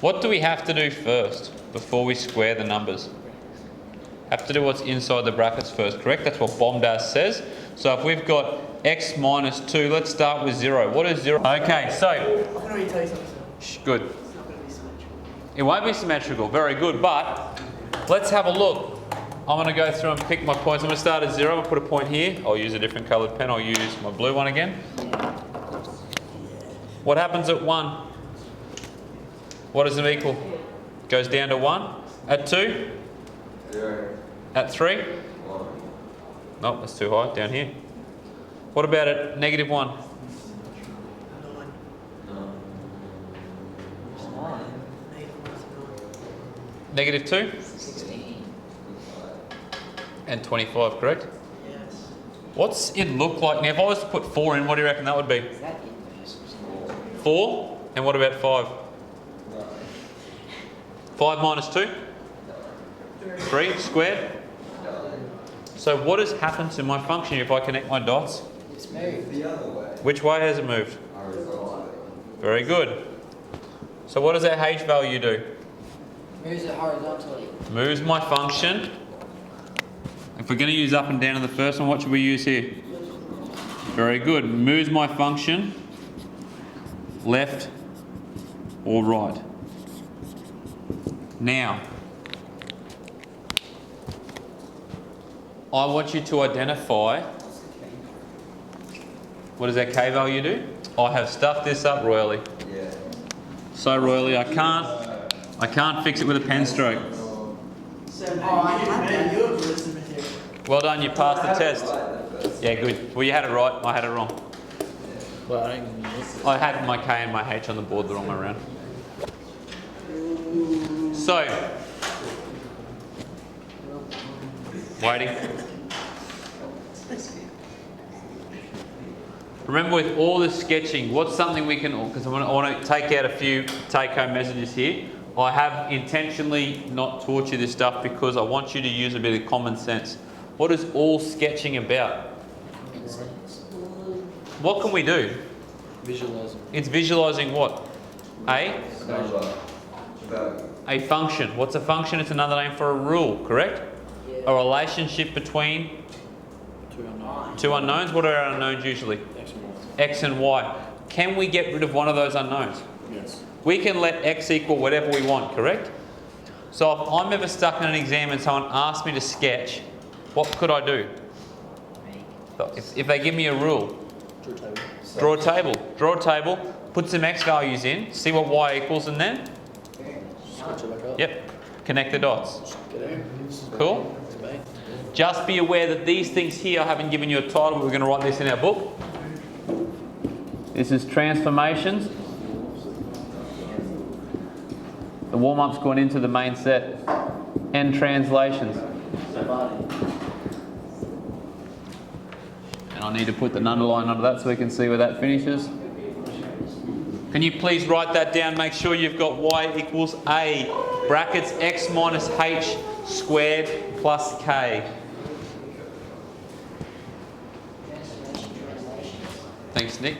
What do we have to do first before we square the numbers? Have to do what's inside the brackets first, correct? That's what Bomdas says. So if we've got x minus 2, let's start with 0. What is 0? Okay, so... I can already tell you something. Good. It's not going to be symmetrical. It won't be symmetrical, very good, but let's have a look. I'm going to go through and pick my points. I'm going to start at 0, I'm going to put a point here. I'll use a different coloured pen, I'll use my blue one again. What happens at 1? What does it equal? Goes down to 1. At 2? 0. At 3? 1. No, that's too high, down here. What about at negative 1? 9. No. Negative 2? 16. And 25, correct? Yes. What's it look like? Now, if I was to put 4 in, what do you reckon that would be? 4? And what about 5? 5 minus 2? 3 squared? So what has happened to my function if I connect my dots? It's moved. The other way. Which way has it moved? Horizontally. Very good. So what does that h value do? Moves it horizontally. Moves my function. If we're going to use up and down in the first one, what should we use here? Very good. Moves my function left or right. Now, I want you to identify, what does that k value do? I have stuffed this up royally. Yeah. So royally, I can't fix it with a pen stroke. Well done, you passed the test. Yeah, good. Well, you had it right, I had it wrong. I had my K and my H on the board the wrong way around. So, waiting. Remember, with all this sketching, what's something we can, because I want to take out a few take-home messages here. I have intentionally not taught you this stuff because I want you to use a bit of common sense. What is all sketching about? What can we do? Visualizing. It's visualizing what? A function. What's a function? It's another name for a rule, correct? Yeah. A relationship between two unknowns. What are our unknowns usually? X and Y. Can we get rid of one of those unknowns? Yes. We can let X equal whatever we want, correct? So if I'm ever stuck in an exam and someone asks me to sketch, what could I do? If they give me a rule, Draw a table. draw a table, put some X values in, see what Y equals, and then, Switch it back up. yep, connect the dots. Get in. Cool? Just be aware that these things here, I haven't given you a title, but we're going to write this in our book. This is transformations. The warm-up's gone into the main set. And translations. And I need to put an underline under that so we can see where that finishes. Can you please write that down? Make sure you've got y equals a, brackets x minus h squared plus k. Thanks, Nick.